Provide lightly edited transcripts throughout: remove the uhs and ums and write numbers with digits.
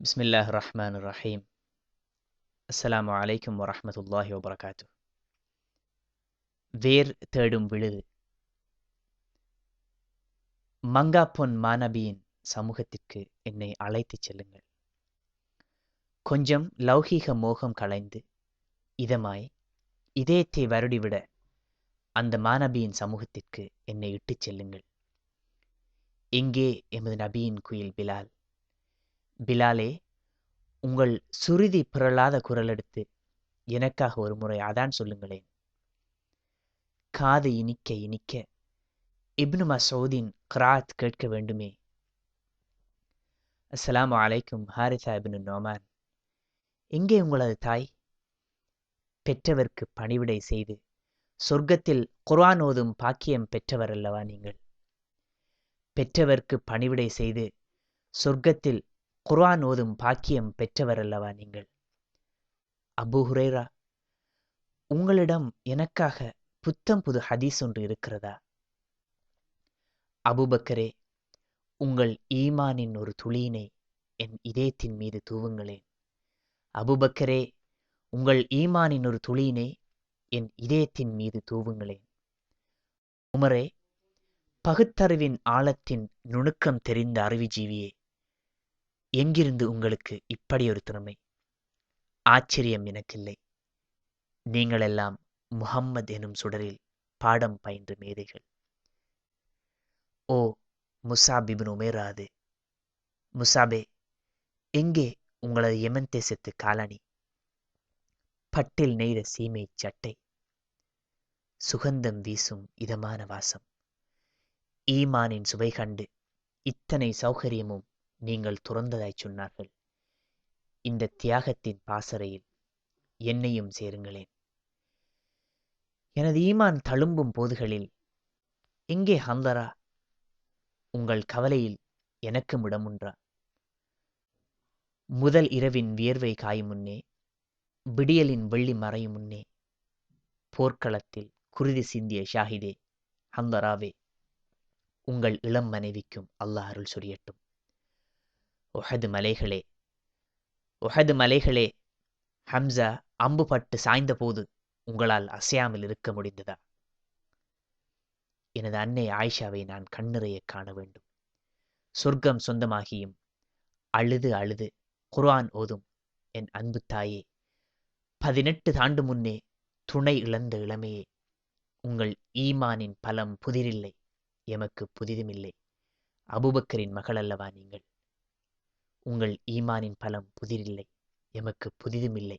பிஸ்மில்லாஹ் ரஹ்மான் ரஹீம். அஸ்ஸலாமு அலைக்கும் வரஹ்மத்துல்லாஹி வபரகாத்து. வேர் தேடும் விழுது. மங்காப்பொன் மாநபியின் சமூகத்திற்கு என்னை அழைத்துச் செல்லுங்கள். கொஞ்சம் லௌகீக மோகம் களைந்து இதமாய் இதயத்தை வருடிவிட அந்த மாநபியின் சமூகத்திற்கு என்னை இட்டுச் செல்லுங்கள். எங்கே எமது நபியின் குயில் பிலால்? பிலாலே, உங்கள் சுருதி பிறழாத குரல் எடுத்து எனக்காக ஒரு முறை அதான் சொல்லுங்களேன். காது இனிக்க இனிக்க இப்னு மஸ்ஊதின் கிராத் கேட்க வேண்டுமே. அஸ்ஸலாமு அலைக்கும் ஹாரிஸா இப்னு நோமான். எங்கே உங்களது தாய்? பெற்றவர்க்கு பணிவிடை செய்து சொர்க்கத்தில் குர்ஆன் ஓதும் பாக்கியம் பெற்றவர் அல்லவா நீங்கள்? பெற்றவர்க்கு பணிவிடை செய்து சொர்க்கத்தில் குர்ஆன் ஓதும் பாக்கியம் பெற்றவர் அல்லவா நீங்கள்? அபூ ஹுரைரா, உங்களிடம் எனக்காக புத்தம் புது ஹதீஸ் ஒன்று இருக்கிறதா? அபூபக்கரே, உங்கள் ஈமானின் ஒரு துளியினை என் இதயத்தின் மீது தூவுங்களேன். அபூபக்கரே, உங்கள் ஈமானின் ஒரு துளியினை என் இதயத்தின் மீது தூவுங்களேன். உமரே, பகுத்தறிவின் ஆழத்தின் நுணுக்கம் தெரிந்த அறிவுஜீவியே, எங்கிருந்து உங்களுக்கு இப்படி ஒரு திறமை? ஆச்சரியம் எனக்கில்லை. நீங்களெல்லாம் முஹம்மது எனும் சுடரில் பாடம் பயின்ற மேதைகள். ஓ முஸாப் இப்னு உமைராது, முஸாபே, எங்கே உங்களது யமன் தேசத்து காலணி? பட்டில் நெய்த சீமை சட்டை, சுகந்தம் வீசும் இதமான வாசம். ஈமானின் சுவை கண்டு இத்தனை சௌகரியமும் நீங்கள் துறந்ததாய் சொன்னார்கள். இந்த தியாகத்தின் பாசறையில் என்னையும் சேருங்களேன். எனது ஈமான் தழும்பும் போதுகளில் எங்கே ஹந்தரா? உங்கள் கவலையில் எனக்கும் இடமுன்றா? முதல் இரவின் வியர்வை காயும் முன்னே, விடியலின் வெள்ளி மறையும் முன்னே, போர்க்களத்தில் குருதி சிந்திய ஷாஹிதே ஹந்தராவே, உங்கள் இளம் மனைவிக்கும் அல்லாஹ் அருள் சொரியட்டும். உஹது மலைகளே, உஹது மலைகளே, ஹம்சா அம்பு பட்டு சாய்ந்த போது உங்களால் அசையாமல் இருக்க முடிந்ததா? எனது அன்னை ஆயிஷாவை நான் கண்ணிறைய காண வேண்டும். சொர்க்கம் சொந்தமாகியும் அழுது அழுது குர்ஆன் ஓதும் என் அன்பு தாயே, 18 ஆண்டு முன்னே துணை இழந்த இளமையே, உங்கள் ஈமானின் பலம் புதிரில்லை, எமக்கு புதிதுமில்லை. அபூபக்கரின் மகள் அல்லவா நீங்கள்? உங்கள் ஈமானின் பலம் புதிரில்லை, எமக்கு புதிதுமில்லை.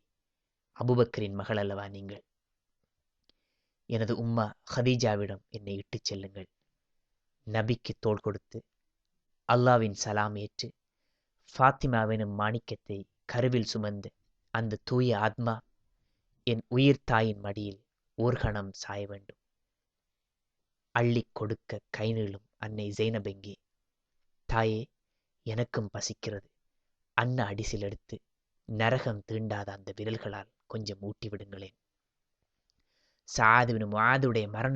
அபூபக்கரின் மகள் அல்லவா நீங்கள்? எனது உம்மா ஹதீஜாவிடம் என்னை இட்டுச் செல்லுங்கள். நபிக்கு தோள் கொடுத்து அல்லாவின் சலாம் ஏற்று ஃபாத்திமாவெனும் மாணிக்கத்தை கருவில் சுமந்து அந்த தூய ஆத்மா என் உயிர் தாயின் மடியில் ஓர்கணம் சாய வேண்டும். அள்ளிக் கொடுக்க கை நீளும் அன்னை ஜெய்னபெங்கே, தாயே, எனக்கும் பசிக்கிறது. அன்ன அடிசில் எடுத்து நரகம் தீண்டாத அந்த விரல்களால் கொஞ்சம் ஊட்டி விடுங்களேன். சாதிபின் முஆதுடைய மரண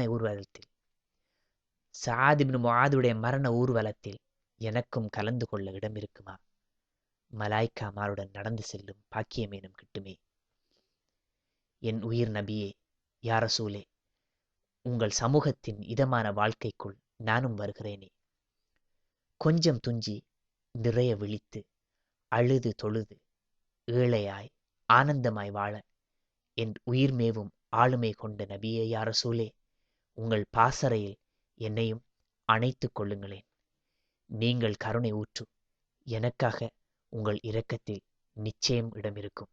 ஊர்வலத்தில் எனக்கும் கலந்து கொள்ள இடம் இருக்குமா? மலாய்க்காமாருடன் நடந்து செல்லும் பாக்கியமேனும் கிட்டுமே. என் உயிர் நபியே, யா ரசூலே, உங்கள் சமூகத்தின் இதமான வாழ்க்கைக்குள் நானும் வருகிறேனே. கொஞ்சம் துஞ்சி நிறைய விழித்து அழுது தொழுது ஏழையாய் ஆனந்தமாய் வாழ என் உயிர் மேவும் ஆளுமை கொண்ட நபியே, யா ரசூலே, உங்கள் பாசறையில் என்னையும் அணைத்துக் கொள்ளுங்களேன். நீங்கள் கருணை ஊற்று, எனக்காக உங்கள் இரக்கத்தில் நிச்சயம் இடம் இருக்கும்.